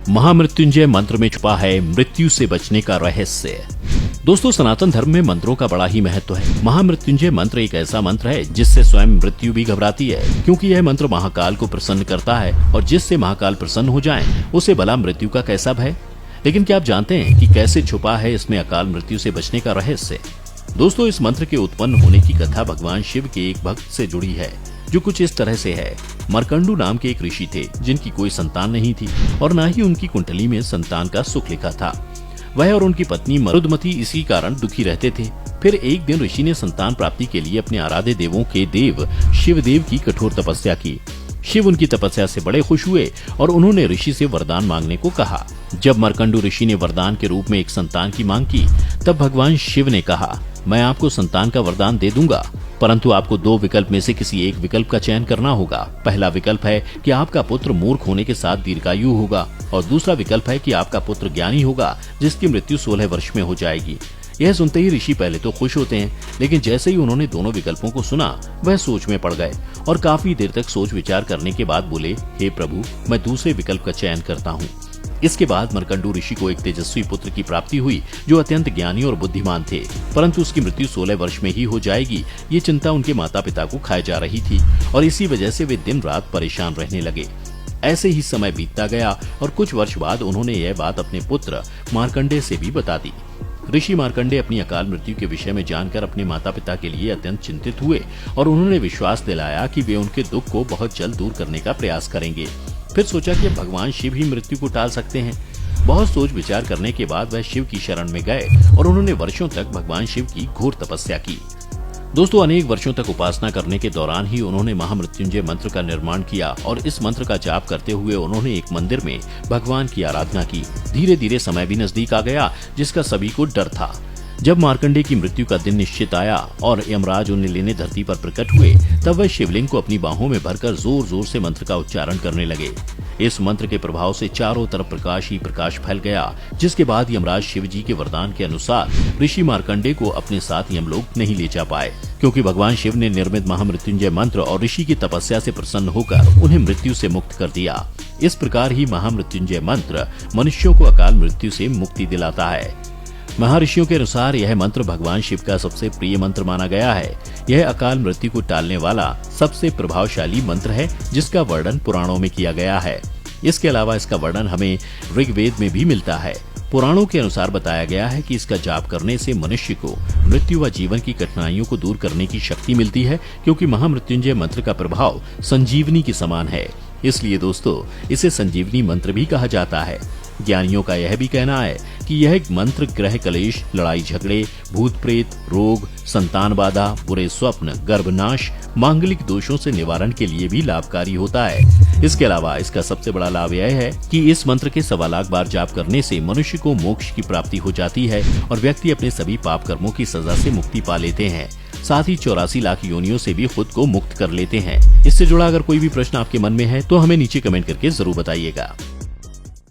महामृत्युंजय मंत्र में छुपा है मृत्यु से बचने का रहस्य। दोस्तों, सनातन धर्म में मंत्रों का बड़ा ही महत्व है। महामृत्युंजय मंत्र एक ऐसा मंत्र है जिससे स्वयं मृत्यु भी घबराती है, क्योंकि यह मंत्र महाकाल को प्रसन्न करता है और जिससे महाकाल प्रसन्न हो जाए उसे भला मृत्यु का कैसा भय। लेकिन क्या आप जानते हैं कि कैसे छुपा है इसमें अकाल मृत्यु से बचने का रहस्य। दोस्तों, इस मंत्र के उत्पन्न होने की कथा भगवान शिव के एक भक्त से जुड़ी है, जो कुछ इस तरह से है। मार्कंडू नाम के एक ऋषि थे जिनकी कोई संतान नहीं थी और न ही उनकी कुंडली में संतान का सुख लिखा था। वह और उनकी पत्नी मरुदमती इसी कारण दुखी रहते थे। फिर एक दिन ऋषि ने संतान प्राप्ति के लिए अपने आराध्य देवों के देव शिवदेव की कठोर तपस्या की। शिव उनकी तपस्या से बड़े खुश हुए और उन्होंने ऋषि से वरदान मांगने को कहा। जब मार्कंडू ऋषि ने वरदान के रूप में एक संतान की मांग की, तब भगवान शिव ने कहा, मैं आपको संतान का वरदान दे दूंगा, परंतु आपको दो विकल्प में से किसी एक विकल्प का चयन करना होगा। पहला विकल्प है कि आपका पुत्र मूर्ख होने के साथ दीर्घायु होगा और दूसरा विकल्प है कि आपका पुत्र ज्ञानी होगा जिसकी मृत्यु 16 वर्ष में हो जाएगी। यह सुनते ही ऋषि पहले तो खुश होते हैं, लेकिन जैसे ही उन्होंने दोनों विकल्पों को सुना वह सोच में पड़ गए और काफी देर तक सोच विचार करने के बाद बोले, हे प्रभु, मैं दूसरे विकल्प का चयन करता हूँ। इसके बाद मार्कंडू ऋषि को एक तेजस्वी पुत्र की प्राप्ति हुई जो अत्यंत ज्ञानी और बुद्धिमान थे, परंतु उसकी मृत्यु 16 वर्ष में ही हो जाएगी। ये चिंता उनके माता पिता को खाए जा रही थी और इसी वजह से वे दिन रात परेशान रहने लगे। ऐसे ही समय बीतता गया और कुछ वर्ष बाद उन्होंने यह बात अपने पुत्र मार्कंडे से भी बता दी। ऋषि मार्कंडे अपनी अकाल मृत्यु के विषय में जानकर अपने माता पिता के लिए अत्यंत चिंतित हुए और उन्होंने विश्वास दिलाया कि वे उनके दुख को बहुत जल्द दूर करने का प्रयास करेंगे। फिर सोचा कि भगवान शिव ही मृत्यु को टाल सकते हैं। बहुत सोच विचार करने के बाद वह शिव की शरण में गए और उन्होंने वर्षों तक भगवान शिव की घोर तपस्या की। दोस्तों, अनेक वर्षों तक उपासना करने के दौरान ही उन्होंने महामृत्युंजय मंत्र का निर्माण किया और इस मंत्र का जाप करते हुए उन्होंने एक मंदिर में भगवान की आराधना की। धीरे धीरे समय भी नजदीक आ गया जिसका सभी को डर था। जब मार्कंडे की मृत्यु का दिन निश्चित आया और यमराज उन्हें लेने धरती पर प्रकट हुए, तब वह शिवलिंग को अपनी बाहों में भरकर जोर जोर से मंत्र का उच्चारण करने लगे। इस मंत्र के प्रभाव से चारों तरफ प्रकाश ही प्रकाश फैल गया, जिसके बाद यमराज शिव जी के वरदान के अनुसार ऋषि मार्कंडे को अपने साथ यमलोक नहीं ले जा पाए, क्योंकि भगवान शिव ने निर्मित महामृत्युंजय मंत्र और ऋषि की तपस्या से प्रसन्न होकर उन्हें मृत्यु से मुक्त कर दिया। इस प्रकार ही महामृत्युंजय मंत्र मनुष्यों को अकाल मृत्यु से मुक्ति दिलाता है। महर्षियों के अनुसार यह मंत्र भगवान शिव का सबसे प्रिय मंत्र माना गया है। यह अकाल मृत्यु को टालने वाला सबसे प्रभावशाली मंत्र है जिसका वर्णन पुराणों में किया गया है। इसके अलावा इसका वर्णन हमें ऋग्वेद में भी मिलता है। पुराणों के अनुसार बताया गया है कि इसका जाप करने से मनुष्य को मृत्यु व जीवन की कठिनाइयों को दूर करने की शक्ति मिलती है, क्योंकि महामृत्युंजय मंत्र का प्रभाव संजीवनी के समान है। इसलिए दोस्तों, इसे संजीवनी मंत्र भी कहा जाता है। ज्ञानियों का यह भी कहना है कि यह मंत्र ग्रह कलेश, लड़ाई झगड़े, भूत प्रेत, रोग, संतान बाधा, बुरे स्वप्न, गर्भनाश, मांगलिक दोषों से निवारण के लिए भी लाभकारी होता है। इसके अलावा इसका सबसे बड़ा लाभ यह है कि इस मंत्र के 1.25 लाख बार जाप करने से मनुष्य को मोक्ष की प्राप्ति हो जाती है और व्यक्ति अपने सभी पाप कर्मों की सजा से मुक्ति पा लेते हैं। साथ ही 84 लाख योनियों से भी खुद को मुक्त कर लेते हैं। इससे जुड़ा अगर कोई भी प्रश्न आपके मन में है तो हमें नीचे कमेंट करके जरूर बताइएगा।